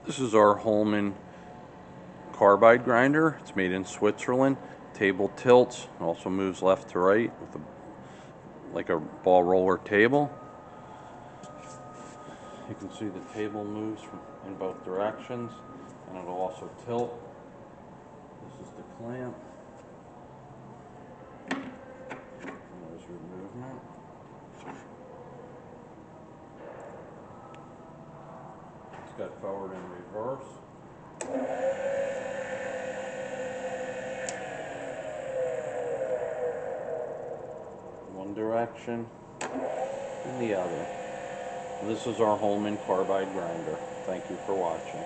This is our Holman Carbide Grinder. It's made in Switzerland. Table tilts, also moves left to right with like a ball roller table. You can see the table moves in both directions, and it'll also tilt. This is the clamp. And there's your movement. It's got forward and reverse. One direction and the other. And this is our Holman Carbide Grinder. Thank you for watching.